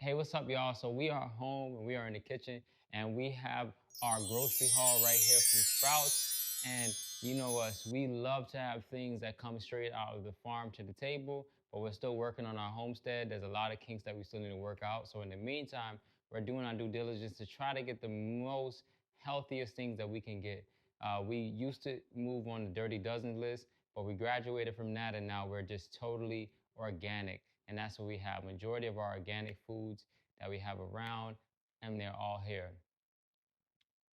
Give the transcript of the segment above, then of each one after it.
Hey, what's up, y'all? So we are home and we are in the kitchen and we have our grocery haul right here from Sprouts. And you know us, we love to have things that come straight out of the farm to the table, but we're still working on our homestead. There's a lot of kinks that we still need to work out. So in the meantime, we're doing our due diligence to try to get the most healthiest things that we can get. We used to move on the Dirty Dozen list, but we graduated from that and now we're just totally organic. And that's what we have. Majority of our organic foods that we have around, and they're all here.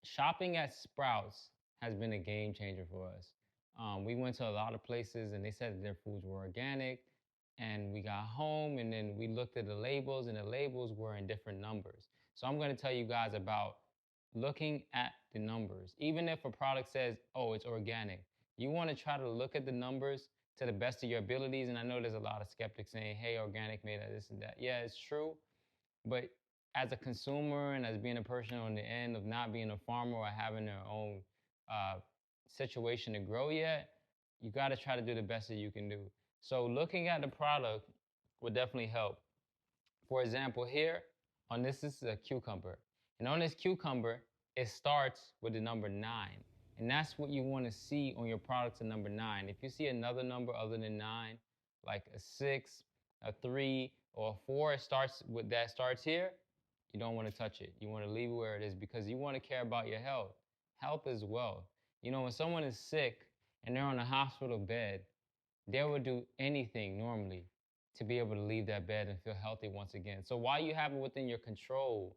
Shopping at Sprouts has been a game changer for us. We went to a lot of places and they said that their foods were organic. And we got home and then we looked at the labels and the labels were in different numbers. So I'm going to tell you guys about looking at the numbers. Even if a product says, oh, it's organic, you want to try to look at the numbers to the best of your abilities. And I know there's a lot of skeptics saying, hey, organic made of this and that. Yeah, it's true. But as a consumer and as being a person on the end of not being a farmer or having their own uh, situation to grow yet, you got to try to do the best that you can do. So looking at the product would definitely help. For example, here on this is a cucumber. And on this cucumber, it starts with the number 9. And that's what you want to see on your products, a number 9. If you see another number other than 9, like a 6, a 3, or a 4, it starts with that starts here, you don't want to touch it. You want to leave it where it is because you want to care about your health. Health is wealth. You know, when someone is sick and they're on a hospital bed, they would do anything normally to be able to leave that bed and feel healthy once again. So while you have it within your control,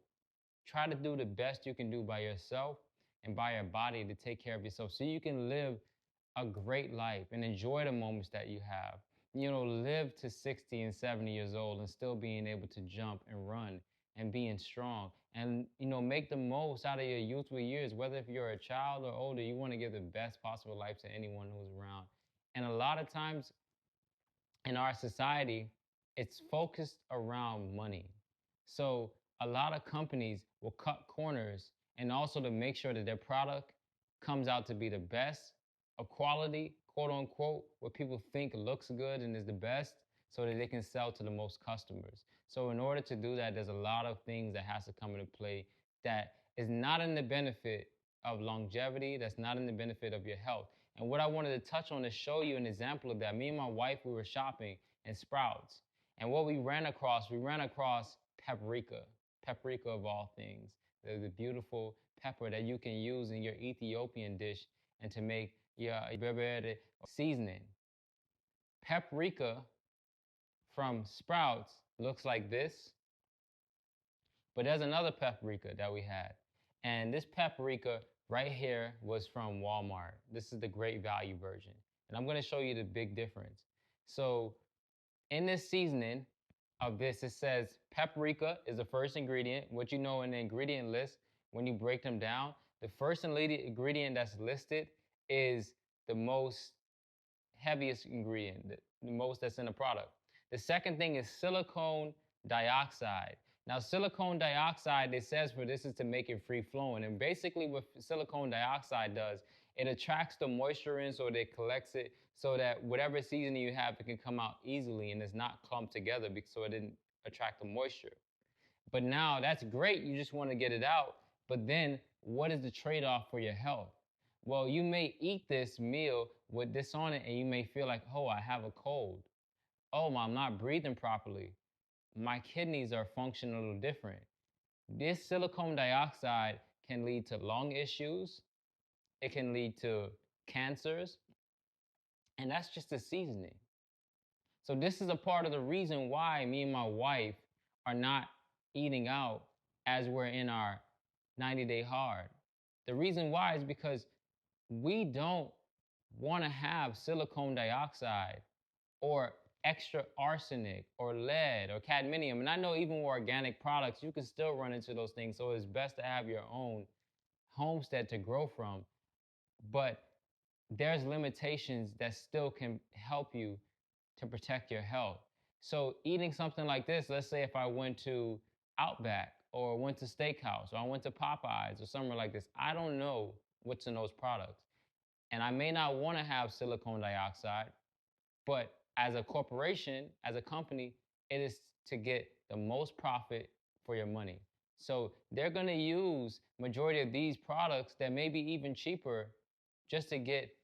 try to do the best you can do by yourself and by your body to take care of yourself so you can live a great life and enjoy the moments that you have. You know, live to 60 and 70 years old and still being able to jump and run and being strong. And, you know, make the most out of your youthful years. Whether if you're a child or older, you want to give the best possible life to anyone who's around. And a lot of times in our society, it's focused around money. So a lot of companies will cut corners and also to make sure that their product comes out to be the best of quality, quote unquote, what people think looks good and is the best so that they can sell to the most customers. So in order to do that, there's a lot of things that has to come into play that is not in the benefit of longevity, that's not in the benefit of your health. And what I wanted to touch on is show you an example of that. Me and my wife, we were shopping in Sprouts. And what we ran across paprika, paprika of all things. The beautiful pepper that you can use in your Ethiopian dish and to make your seasoning. Paprika from Sprouts looks like this, but there's another paprika that we had. And this paprika right here was from Walmart. This is the great value version. And I'm gonna show you the big difference. So in this seasoning of this, it says paprika is the first ingredient. What you know in the ingredient list, when you break them down, the first ingredient that's listed is the most heaviest ingredient, the most that's in the product. The second thing is silicone dioxide. Now, silicone dioxide, it says for this is to make it free flowing. And basically, what silicone dioxide does, it attracts the moisture in so that it collects it so that whatever seasoning you have, it can come out easily and it's not clumped together so it didn't attract the moisture. But now that's great. You just want to get it out. But then what is the trade off for your health? Well, you may eat this meal with this on it and you may feel like, oh, I have a cold. Oh, I'm not breathing properly. My kidneys are functioning a little different. This silicone dioxide can lead to lung issues. It can lead to cancers. And that's just the seasoning. So this is a part of the reason why me and my wife are not eating out as we're in our 90-day hard. The reason why is because we don't want to have silicone dioxide or extra arsenic or lead or cadmium. And I know even with organic products, you can still run into those things. So it's best to have your own homestead to grow from. But there's limitations that still can help you to protect your health. So eating something like this, let's say if I went to Outback or went to Steakhouse or I went to Popeyes or somewhere like this, I don't know what's in those products. And I may not want to have silicone dioxide, but as a corporation, as a company, it is to get the most profit for your money. So they're gonna use majority of these products that may be even cheaper just to get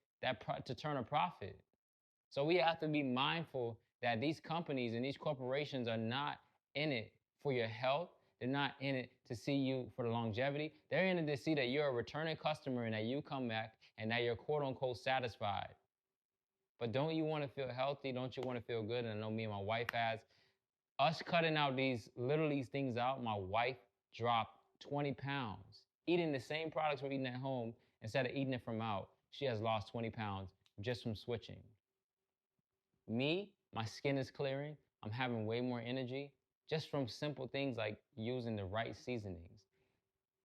to turn a profit. So we have to be mindful that these companies and these corporations are not in it for your health. They're not in it to see you for the longevity. They're in it to see that you're a returning customer and that you come back and that you're quote unquote satisfied. But don't you want to feel healthy? Don't you want to feel good? And I know me and my wife has. Us cutting out these literally these things out, my wife dropped 20 pounds. Eating the same products we're eating at home, instead of eating it from out, she has lost 20 pounds just from switching. Me, my skin is clearing. I'm having way more energy just from simple things like using the right seasonings.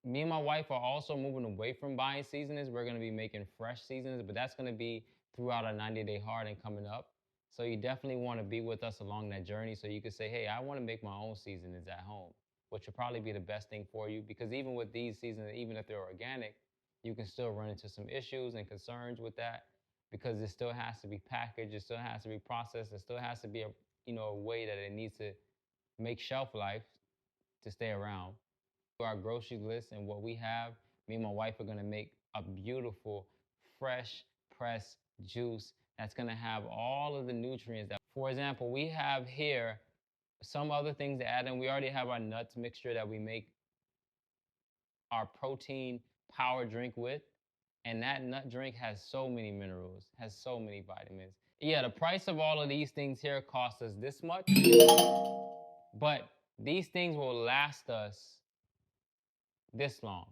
Me and my wife are also moving away from buying seasonings. We're going to be making fresh seasonings, but that's going to be throughout our 90-day hard and coming up. So you definitely want to be with us along that journey so you can say, hey, I want to make my own seasonings at home, which will probably be the best thing for you, because even with these seasonings, even if they're organic, you can still run into some issues and concerns with that, because it still has to be packaged, it still has to be processed, it still has to be a way that it needs to make shelf life to stay around. Our grocery list and what we have, me and my wife are gonna make a beautiful, fresh pressed juice that's gonna have all of the nutrients that, for example, we have here some other things to add in. We already have our nuts mixture that we make our protein power drink with. And that nut drink has so many minerals, has so many vitamins. Yeah, the price of all of these things here costs us this much, but these things will last us this long.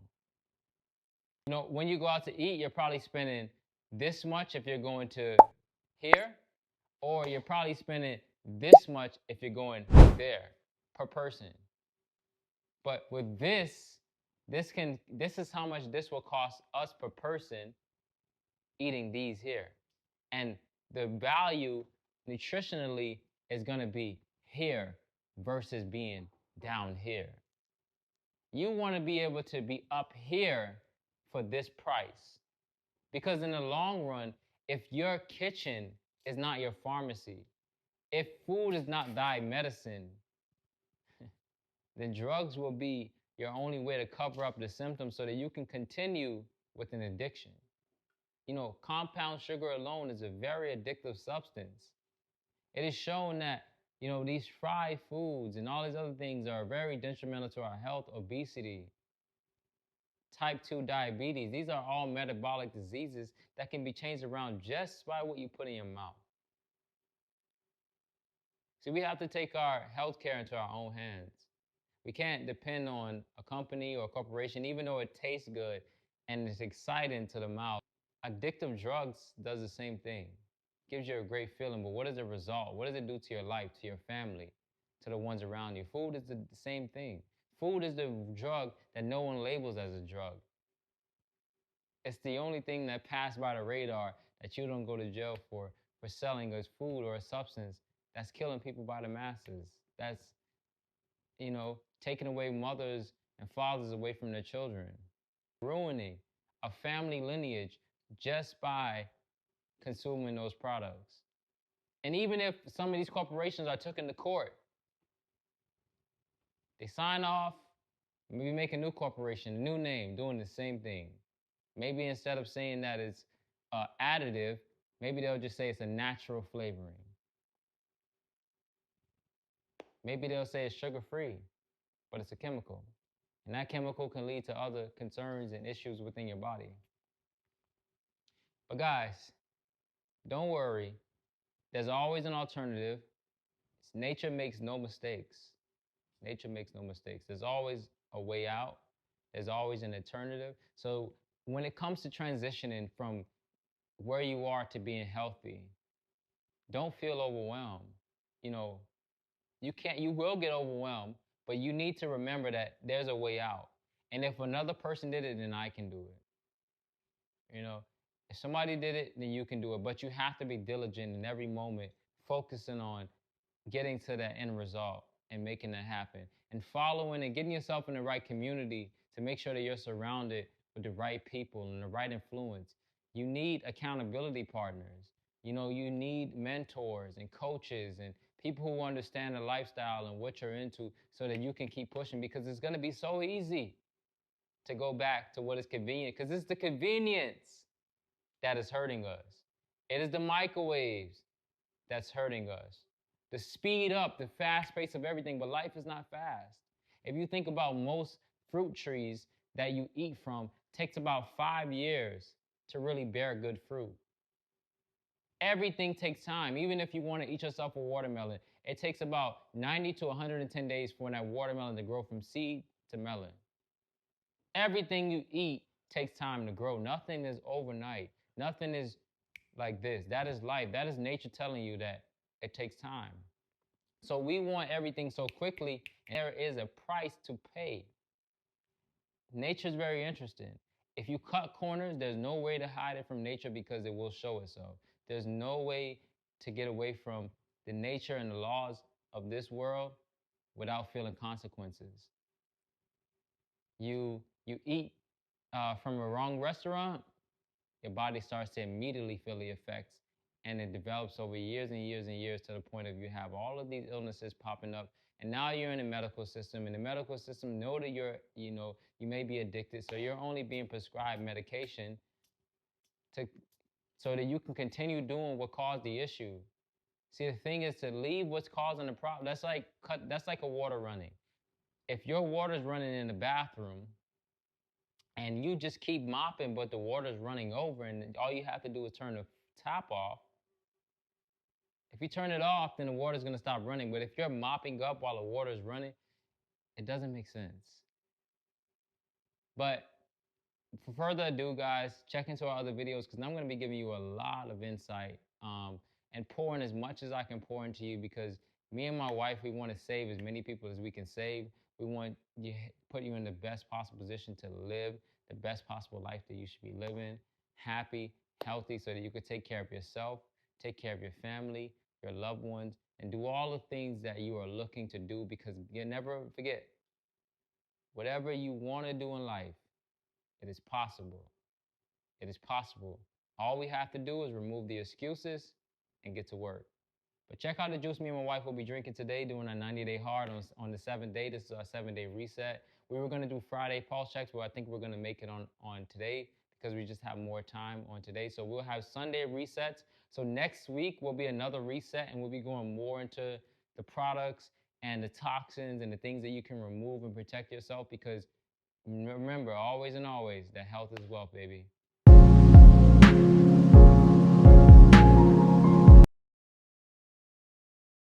When you go out to eat, you're probably spending this much if you're going to here, or you're probably spending this much if you're going there per person. But with this is how much this will cost us per person eating these here. And the value nutritionally is going to be here versus being down here. You want to be able to be up here for this price. Because in the long run, if your kitchen is not your pharmacy, if food is not thy medicine, then drugs will be your only way to cover up the symptoms so that you can continue with an addiction. Compound sugar alone is a very addictive substance. It is shown that, these fried foods and all these other things are very detrimental to our health, obesity, type 2 diabetes. These are all metabolic diseases that can be changed around just by what you put in your mouth. See, we have to take our healthcare into our own hands. We can't depend on a company or a corporation, even though it tastes good and it's exciting to the mouth. Addictive drugs does the same thing. Gives you a great feeling, but what is the result? What does it do to your life, to your family, to the ones around you? Food is the same thing. Food is the drug that no one labels as a drug. It's the only thing that passed by the radar that you don't go to jail for selling as food or a substance that's killing people by the masses. That's, taking away mothers and fathers away from their children, ruining a family lineage just by consuming those products. And even if some of these corporations are taken to court, they sign off, maybe make a new corporation, a new name, doing the same thing. Maybe instead of saying that it's additive, maybe they'll just say it's a natural flavoring. Maybe they'll say it's sugar-free, but it's a chemical. And that chemical can lead to other concerns and issues within your body. But guys, don't worry. There's always an alternative. Nature makes no mistakes. Nature makes no mistakes. There's always a way out. There's always an alternative. So when it comes to transitioning from where you are to being healthy, don't feel overwhelmed. You will get overwhelmed, but you need to remember that there's a way out. And if another person did it, then I can do it. If somebody did it, then you can do it. But you have to be diligent in every moment, focusing on getting to that end result and making that happen, and following and getting yourself in the right community to make sure that you're surrounded with the right people and the right influence. You need accountability partners. You need mentors and coaches and People who understand the lifestyle and what you're into so that you can keep pushing, because it's going to be so easy to go back to what is convenient, because it's the convenience that is hurting us. It is the microwaves that's hurting us. The speed up, the fast pace of everything, but life is not fast. If you think about most fruit trees that you eat from, takes about 5 years to really bear good fruit. Everything takes time. Even if you want to eat yourself a watermelon, it takes about 90 to 110 days for that watermelon to grow from seed to melon. Everything you eat takes time to grow. Nothing is overnight. Nothing is like this. That is life. That is nature telling you that it takes time. So we want everything so quickly, and there is a price to pay. Nature is very interesting. If you cut corners, there's no way to hide it from nature because it will show itself. There's no way to get away from the nature and the laws of this world without feeling consequences. You eat from a wrong restaurant, your body starts to immediately feel the effects, and it develops over years and years and years to the point of you have all of these illnesses popping up, and now you're in the medical system, and the medical system know that you may be addicted, so you're only being prescribed medication to so that you can continue doing what caused the issue. See, the thing is to leave what's causing the problem. That's like a water running. If your water's running in the bathroom and you just keep mopping, but the water's running over, and all you have to do is turn the tap off. If you turn it off, then the water's gonna stop running. But if you're mopping up while the water's running, it doesn't make sense. But for further ado, guys, check into our other videos because I'm gonna be giving you a lot of insight and pouring as much as I can pour into you, because me and my wife, we want to save as many people as we can save. We want to put you in the best possible position to live the best possible life that you should be living, happy, healthy, so that you could take care of yourself, take care of your family, your loved ones, and do all the things that you are looking to do, because you never forget, whatever you want to do in life, it is possible. It is possible. All we have to do is remove the excuses and get to work. But check out the juice me and my wife will be drinking today, doing a 90-day hard on the 7th day. This is our 7-day reset. We were going to do Friday pulse checks, but I think we're going to make it on today because we just have more time on today. So we'll have Sunday resets. So next week will be another reset, and we'll be going more into the products and the toxins and the things that you can remove and protect yourself, because remember, always and always, that health is wealth, baby.